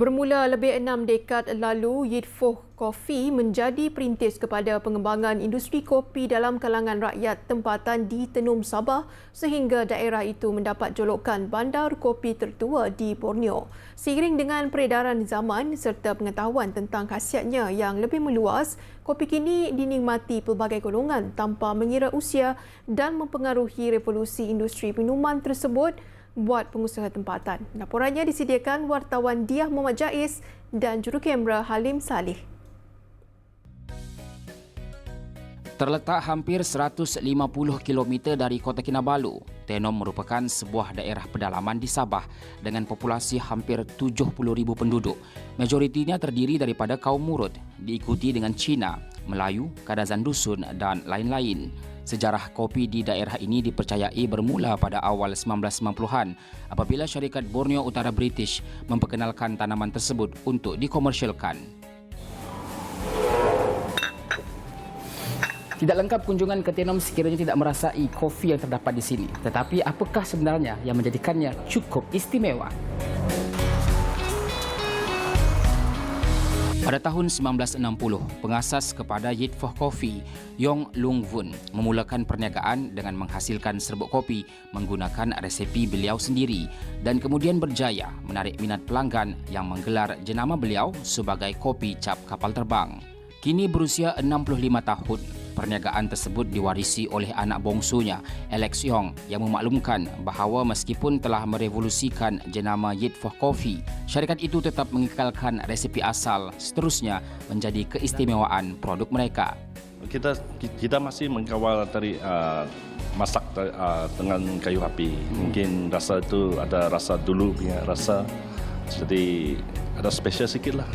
Bermula lebih 6 dekad lalu, Yit Foh Coffee menjadi perintis kepada pengembangan industri kopi dalam kalangan rakyat tempatan di Tenum Sabah sehingga daerah itu mendapat jolokan bandar kopi tertua di Borneo. Seiring dengan peredaran zaman serta pengetahuan tentang khasiatnya yang lebih meluas, kopi kini dinikmati pelbagai golongan tanpa mengira usia dan mempengaruhi revolusi industri minuman tersebut buat pengusaha tempatan. Laporannya disediakan wartawan Diah Muhammad Jais dan jurukamera Halim Salih. Terletak hampir 150 km dari Kota Kinabalu, Tenom merupakan sebuah daerah pedalaman di Sabah dengan populasi hampir 70,000 penduduk. Majoritinya terdiri daripada kaum Murut, diikuti dengan Cina, Melayu, Kadazan Dusun dan lain-lain. Sejarah kopi di daerah ini dipercayai bermula pada awal 1990-an apabila syarikat Borneo Utara British memperkenalkan tanaman tersebut untuk dikomersialkan. Tidak lengkap kunjungan ke Tenom sekiranya tidak merasai kopi yang terdapat di sini. Tetapi apakah sebenarnya yang menjadikannya cukup istimewa? Pada tahun 1960, pengasas kepada Yit Foh Coffee, Yong Lung Vun, memulakan perniagaan dengan menghasilkan serbuk kopi menggunakan resepi beliau sendiri dan kemudian berjaya menarik minat pelanggan yang menggelar jenama beliau sebagai kopi cap kapal terbang. Kini berusia 65 tahun, perniagaan tersebut diwarisi oleh anak bongsunya, Alex Yong, yang memaklumkan bahawa meskipun telah merevolusikan jenama Yit Foh Coffee, syarikat itu tetap mengekalkan resepi asal seterusnya menjadi keistimewaan produk mereka. Kita masih mengawal dari masak dengan kayu api. Mungkin rasa itu ada rasa dulu punya rasa, jadi ada spesial sikit lah.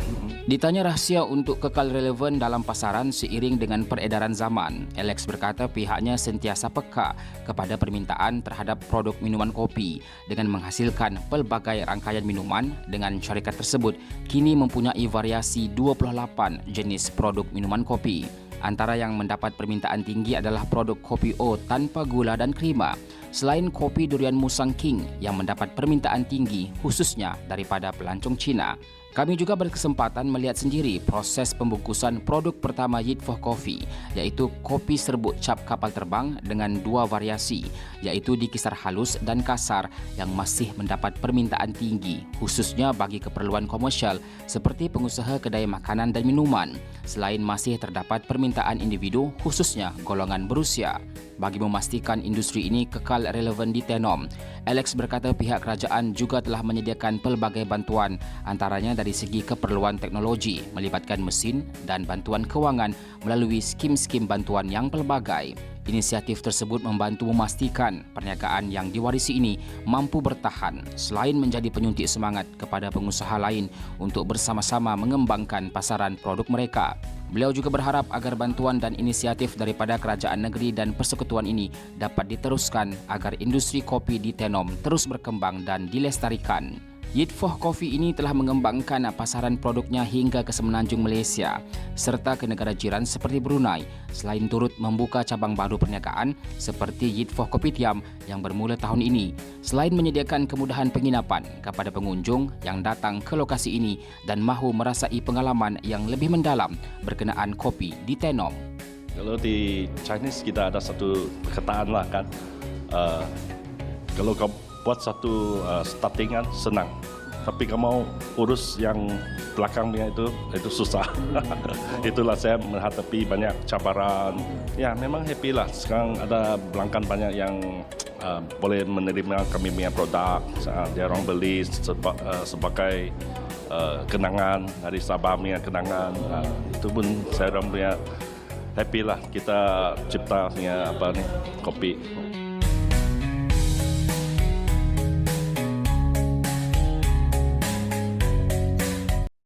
Ditanya rahsia untuk kekal relevan dalam pasaran seiring dengan peredaran zaman, Alex berkata pihaknya sentiasa peka kepada permintaan terhadap produk minuman kopi dengan menghasilkan pelbagai rangkaian minuman dengan syarikat tersebut kini mempunyai variasi 28 jenis produk minuman kopi. Antara yang mendapat permintaan tinggi adalah produk kopi O tanpa gula dan krima. Selain kopi durian Musang King yang mendapat permintaan tinggi khususnya daripada pelancong Cina. Kami juga berkesempatan melihat sendiri proses pembungkusan produk pertama Yit Foh Coffee, iaitu kopi serbuk cap kapal terbang dengan dua variasi, iaitu dikisar halus dan kasar yang masih mendapat permintaan tinggi, khususnya bagi keperluan komersial seperti pengusaha kedai makanan dan minuman, selain masih terdapat permintaan individu khususnya golongan berusia. Bagi memastikan industri ini kekal relevan di Tenom, Alex berkata pihak kerajaan juga telah menyediakan pelbagai bantuan antaranya dari segi keperluan teknologi melibatkan mesin dan bantuan kewangan melalui skim-skim bantuan yang pelbagai. Inisiatif tersebut membantu memastikan perniagaan yang diwarisi ini mampu bertahan selain menjadi penyuntik semangat kepada pengusaha lain untuk bersama-sama mengembangkan pasaran produk mereka. Beliau juga berharap agar bantuan dan inisiatif daripada kerajaan negeri dan persekutuan ini dapat diteruskan agar industri kopi di Tenom terus berkembang dan dilestarikan. Yit Foh Coffee ini telah mengembangkan pasaran produknya hingga ke semenanjung Malaysia serta ke negara jiran seperti Brunei, selain turut membuka cabang baru perniagaan seperti Yit Foh Kopitiam yang bermula tahun ini, selain menyediakan kemudahan penginapan kepada pengunjung yang datang ke lokasi ini dan mahu merasai pengalaman yang lebih mendalam berkenaan kopi di Tenom. Kalau di Chinese kita ada satu perkataan lah kan, kalau kau buat satu startingan senang, tapi kamu urus yang belakangnya itu susah. Itulah saya menghadapi banyak cabaran. Ya memang happy lah. Sekarang ada pelanggan banyak yang boleh menerima kami punya produk. Dia orang beli sebagai kenangan dari Sabah punya kenangan. Itu pun saya orang punya happy lah. Kita cipta punya kopi.